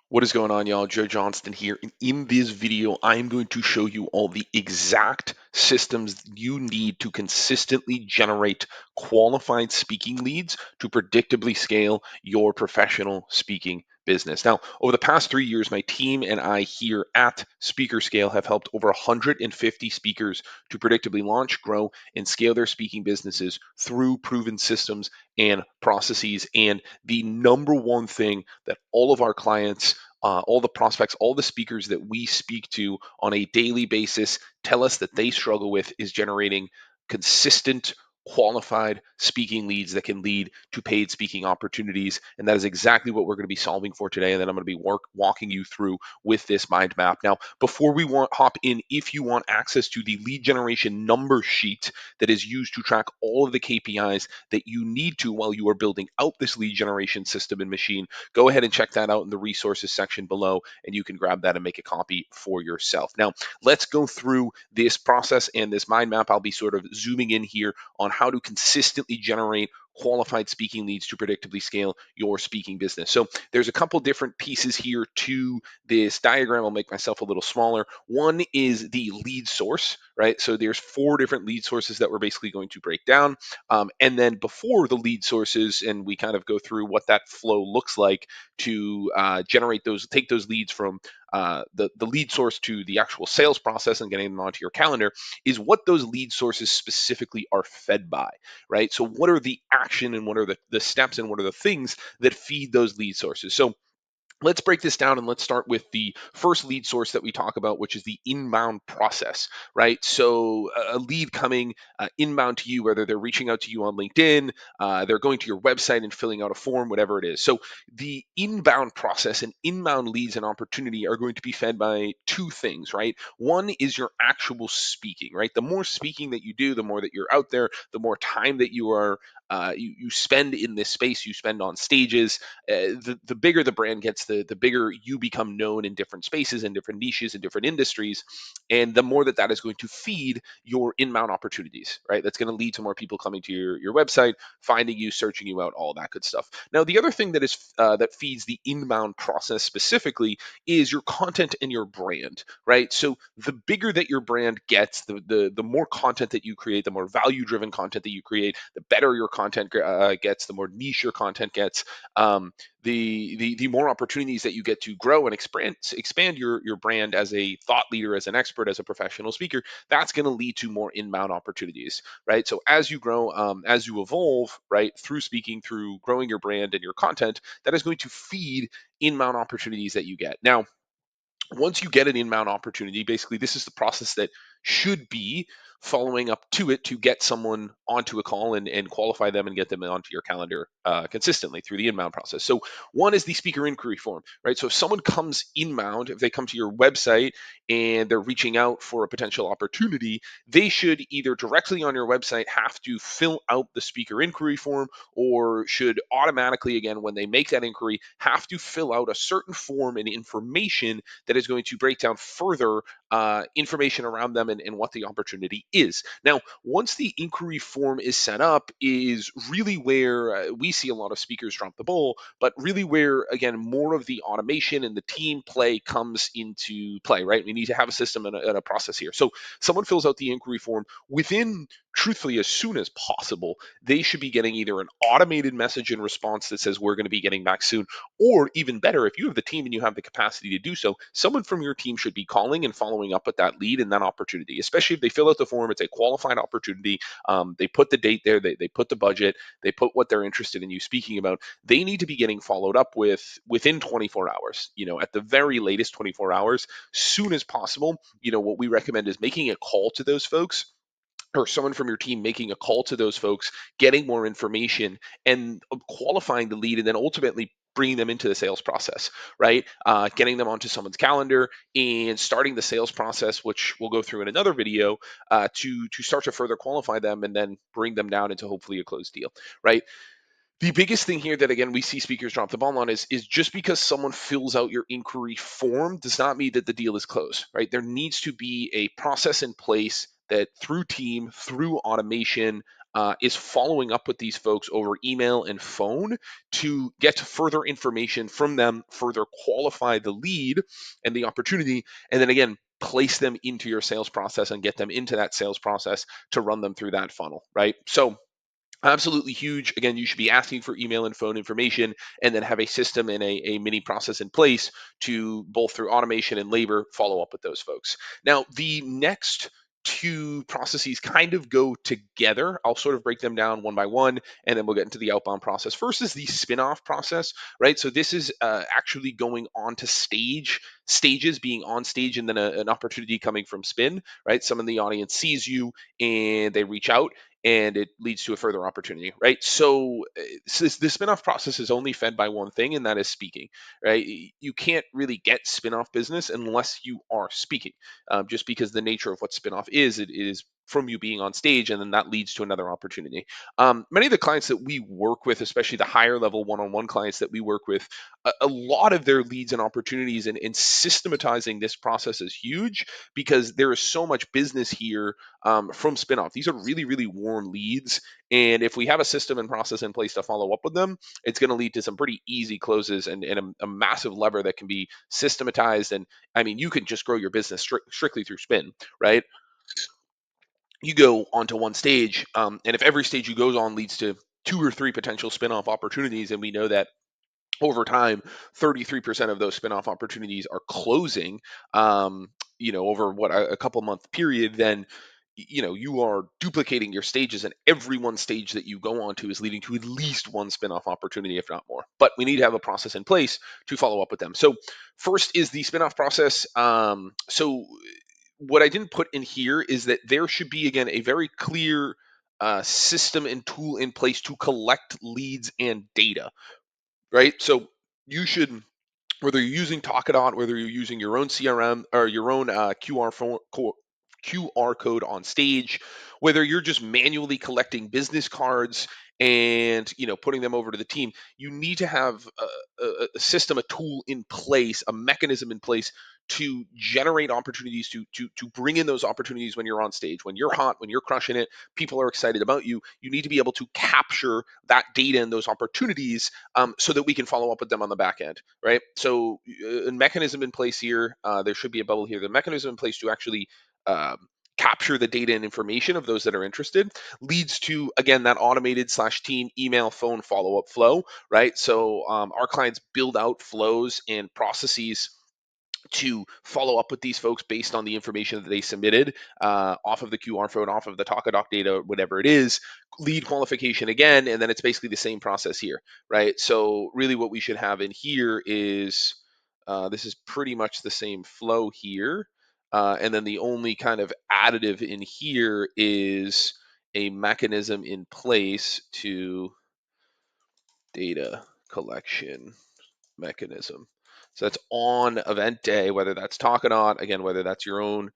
What is going on, y'all? Joe Johnston here. And in this video, I'm going to show you all the exact systems you need to consistently generate qualified speaking leads to predictably scale your professional speaking business. Now, over the past 3 years, my team and I here at Speaker Scale have helped over 150 speakers to predictably launch, grow, and scale their speaking businesses through proven systems and processes. And the number one thing that all of our clients, all the prospects, all the speakers that we speak to on a daily basis tell us that they struggle with is generating consistent, qualified speaking leads that can lead to paid speaking opportunities. And that is exactly what we're going to be solving for today. And then I'm going to be walking you through with this mind map. Now, before we hop in, if you want access to the lead generation number sheet that is used to track all of the KPIs that you need to while you are building out this lead generation system and machine, go ahead and check that out in the resources section below, and you can grab that and make a copy for yourself. Now, let's go through this process and this mind map. I'll be sort of zooming in here on how to consistently generate qualified speaking leads to predictably scale your speaking business. So there's a couple different pieces here to this diagram. I'll make myself a little smaller. One is the lead source, right? So there's 4 different lead sources that we're basically going to break down. And then before the lead sources, and we kind of go through what that flow looks like to generate those, take those leads from the lead source to the actual sales process and getting them onto your calendar, is what those lead sources specifically are fed by, right? So what are the action and what are the steps and what are the things that feed those lead sources? So let's break this down and let's start with the first lead source that we talk about, which is the inbound process, right? So a lead coming inbound to you, whether they're reaching out to you on LinkedIn, they're going to your website and filling out a form, whatever it is. So the inbound process and inbound leads and opportunity are going to be fed by 2 things, right? One is your actual speaking, right? The more speaking that you do, the more that you're out there, the more time that you are you spend in this space, you spend on stages, the bigger the brand gets, the bigger you become known in different spaces and different niches and different industries, and the more that that is going to feed your inbound opportunities, right? That's going to lead to more people coming to your website, finding you, searching you out, all that good stuff. Now, the other thing that is that feeds the inbound process specifically is your content and your brand, right? So the bigger that your brand gets, the more content that you create, the more value driven content that you create, the better your content gets, the more niche your content gets. The more opportunities that you get to grow and expand your brand as a thought leader, as an expert, as a professional speaker, that's going to lead to more inbound opportunities, right? So as you grow, as you evolve, right, through speaking, through growing your brand and your content, that is going to feed inbound opportunities that you get. Now, once you get an inbound opportunity, basically this is the process that should be following up to it to get someone onto a call and qualify them and get them onto your calendar consistently through the inbound process. So one is the speaker inquiry form, right? So if someone comes inbound, if they come to your website and they're reaching out for a potential opportunity, they should either directly on your website have to fill out the speaker inquiry form, or should automatically, again, when they make that inquiry, have to fill out a certain form and information that is going to break down further information around them and what the opportunity is. Now, once the inquiry form is set up, is really where we see a lot of speakers drop the ball, but really where, again, more of the automation and the team play comes into play, right? We need to have a system and a process here. So someone fills out the inquiry form within, truthfully, as soon as possible, they should be getting either an automated message in response that says, we're going to be getting back soon, or even better, if you have the team and you have the capacity to do so, someone from your team should be calling and following up with that lead and that opportunity, especially if they fill out the form. It's a qualified opportunity. They put the date there, they put the budget, they put what they're interested in you speaking about. They need to be getting followed up with within 24 hours, at the very latest 24 hours, soon as possible. What we recommend is making a call to those folks, or someone from your team making a call to those folks, getting more information and qualifying the lead, and then ultimately bringing them into the sales process, right? Getting them onto someone's calendar and starting the sales process, which we'll go through in another video, to start to further qualify them and then bring them down into hopefully a closed deal, right? The biggest thing here that, again, we see speakers drop the ball on is just because someone fills out your inquiry form does not mean that the deal is closed, right? There needs to be a process in place that through team, through automation, is following up with these folks over email and phone to get further information from them, further qualify the lead and the opportunity, and then again, place them into your sales process and get them into that sales process to run them through that funnel, right? So absolutely huge. Again, you should be asking for email and phone information and then have a system and a mini process in place to both through automation and labor follow up with those folks. Now, the next two processes kind of go together. I'll sort of break them down one by one and then we'll get into the outbound process. First is the spin-off process, right? So this is actually going on to stages, being on stage, and then an opportunity coming from spin, right? Someone in the audience sees you and they reach out and it leads to a further opportunity, right? So the spinoff process is only fed by one thing, and that is speaking, right? You can't really get spinoff business unless you are speaking, just because the nature of what spinoff is, it is from you being on stage, and then that leads to another opportunity. Many of the clients that we work with, especially the higher level one-on-one clients that we work with, a lot of their leads and opportunities and systematizing this process is huge because there is so much business here from spinoff. These are really, really warm leads. And if we have a system and process in place to follow up with them, it's going to lead to some pretty easy closes and a massive lever that can be systematized. And I mean, you can just grow your business strictly through spin, right? You go onto one stage, and if every stage you goes on leads to two or three potential spin-off opportunities, and we know that over time 33% of those spin-off opportunities are closing, um, over what a couple month period, then you are duplicating your stages, and every one stage that you go on to is leading to at least one spin-off opportunity, if not more. But we need to have a process in place to follow up with them. So first is the spin-off process. So what I didn't put in here is that there should be, again, a very clear system and tool in place to collect leads and data, right? So you should, whether you're using Talkadot, whether you're using your own CRM or your own QR code on stage, whether you're just manually collecting business cards and putting them over to the team, you need to have a system, a tool in place, a mechanism in place to generate opportunities, to bring in those opportunities when you're on stage, when you're hot, when you're crushing it, people are excited about you. You need to be able to capture that data and those opportunities, so that we can follow up with them on the back end, right? So a mechanism in place here. There should be a bubble here. The mechanism in place to actually um, capture the data and information of those that are interested leads to, again, that automated slash team email phone follow-up flow, right? So our clients build out flows and processes to follow up with these folks based on the information that they submitted, off of the QR code, off of the Talkadoc data, whatever it is, lead qualification again, and then it's basically the same process here, right? So really what we should have in here is, this is pretty much the same flow here. And then the only kind of additive in here is a mechanism in place to data collection mechanism. So that's on event day, whether that's Talkanaut, again, whether that's your own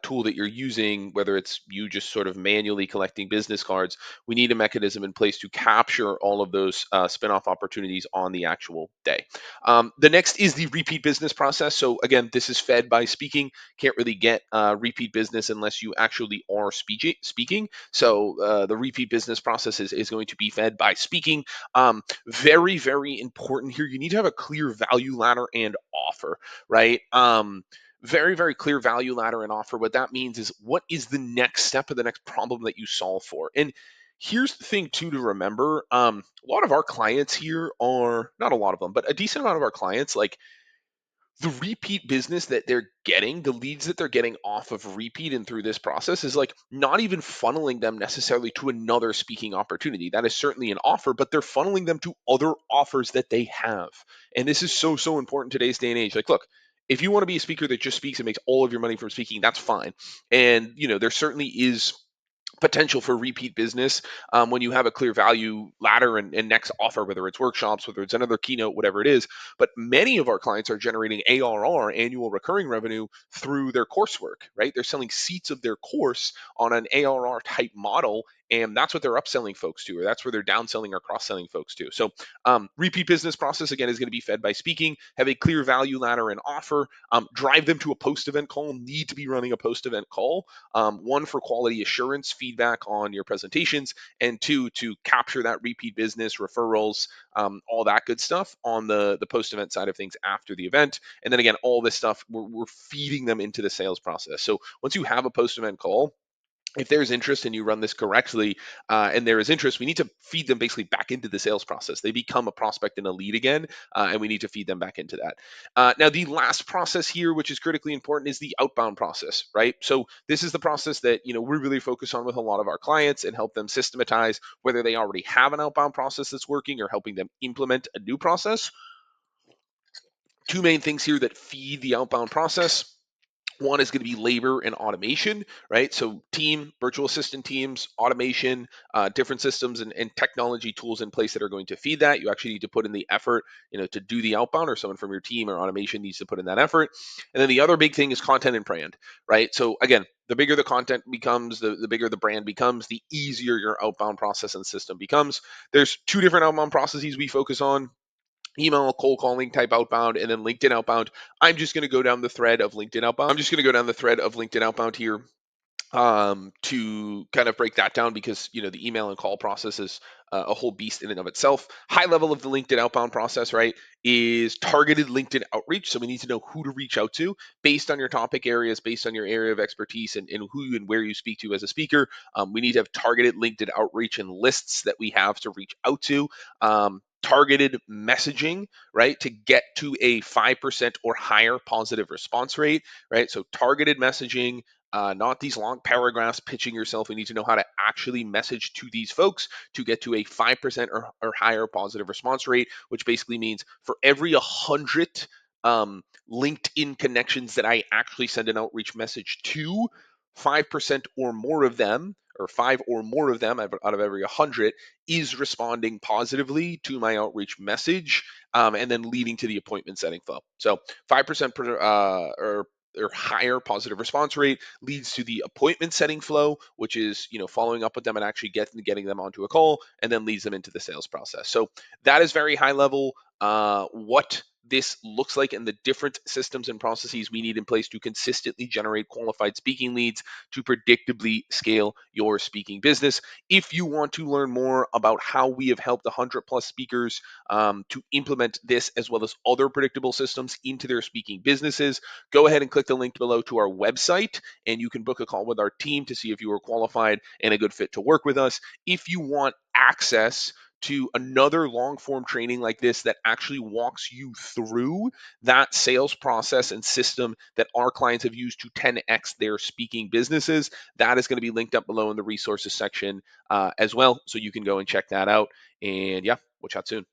tool that you're using, whether it's you just sort of manually collecting business cards, we need a mechanism in place to capture all of those spin-off opportunities on the actual day. The next is the repeat business process. So again, this is fed by speaking. Can't really get repeat business unless you actually are speaking. So the repeat business process is going to be fed by speaking. Very, very important here. You need to have a clear value ladder and offer, right? Very, very clear value ladder and offer. What that means is, what is the next step of the next problem that you solve for? And here's the thing too to remember. A lot of our clients here are, not a lot of them, but a decent amount of our clients, like, the repeat business that they're getting, the leads that they're getting off of repeat and through this process, is like not even funneling them necessarily to another speaking opportunity. That is certainly an offer, but they're funneling them to other offers that they have. And this is so, so important in today's day and age. Like, look, if you want to be a speaker that just speaks and makes all of your money from speaking, that's fine. And, there certainly is potential for repeat business, when you have a clear value ladder and next offer, whether it's workshops, whether it's another keynote, whatever it is. But many of our clients are generating ARR, annual recurring revenue, through their coursework, right? They're selling seats of their course on an ARR type model, and that's what they're upselling folks to, or that's where they're downselling or cross-selling folks to. So repeat business process again is going to be fed by speaking. Have a clear value ladder and offer. Drive them to a post-event call. Need to be running a post-event call. One for quality assurance, feedback on your presentations, and two to capture that repeat business, referrals, all that good stuff on the post-event side of things after the event. And then again, all this stuff we're feeding them into the sales process. So once you have a post-event call, if there's interest and you run this correctly, and there is interest, we need to feed them basically back into the sales process. They become a prospect and a lead again, and we need to feed them back into that. Now, the last process here, which is critically important, is the outbound process, right? So this is the process that we really focus on with a lot of our clients and help them systematize, whether they already have an outbound process that's working or helping them implement a new process. Two main things here that feed the outbound process. One is going to be labor and automation, right? So virtual assistant teams, automation, different systems and technology tools in place that are going to feed that. You actually need to put in the effort, to do the outbound, or someone from your team or automation needs to put in that effort. And then the other big thing is content and brand, right? So again, the bigger the content becomes, the bigger the brand becomes, the easier your outbound process and system becomes. There's two different outbound processes we focus on: email, cold calling type outbound, and then LinkedIn outbound. I'm just going to go down the thread of LinkedIn outbound here, to kind of break that down, because the email and call process is a whole beast in and of itself. High level of the LinkedIn outbound process, right, is targeted LinkedIn outreach. So we need to know who to reach out to based on your topic areas, based on your area of expertise, and who and where you speak to as a speaker. We need to have targeted LinkedIn outreach and lists that we have to reach out to. Targeted messaging, right, to get to a 5% or higher positive response rate, right? So targeted messaging, not these long paragraphs pitching yourself. We need to know how to actually message to these folks to get to a 5% or higher positive response rate, which basically means for every 100 LinkedIn connections that I actually send an outreach message to, 5% or more of them, or five or more of them out of every 100, is responding positively to my outreach message, and then leading to the appointment setting flow. So 5% or higher positive response rate leads to the appointment setting flow, which is following up with them and actually getting them onto a call, and then leads them into the sales process. So that is very high level, what this looks like and the different systems and processes we need in place to consistently generate qualified speaking leads to predictably scale your speaking business. If you want to learn more about how we have helped 100 plus speakers to implement this as well as other predictable systems into their speaking businesses, go ahead and click the link below to our website, and you can book a call with our team to see if you are qualified and a good fit to work with us. If you want access to another long form training like this that actually walks you through that sales process and system that our clients have used to 10x their speaking businesses, that is going to be linked up below in the resources section as well. So you can go and check that out. And yeah, we'll chat soon.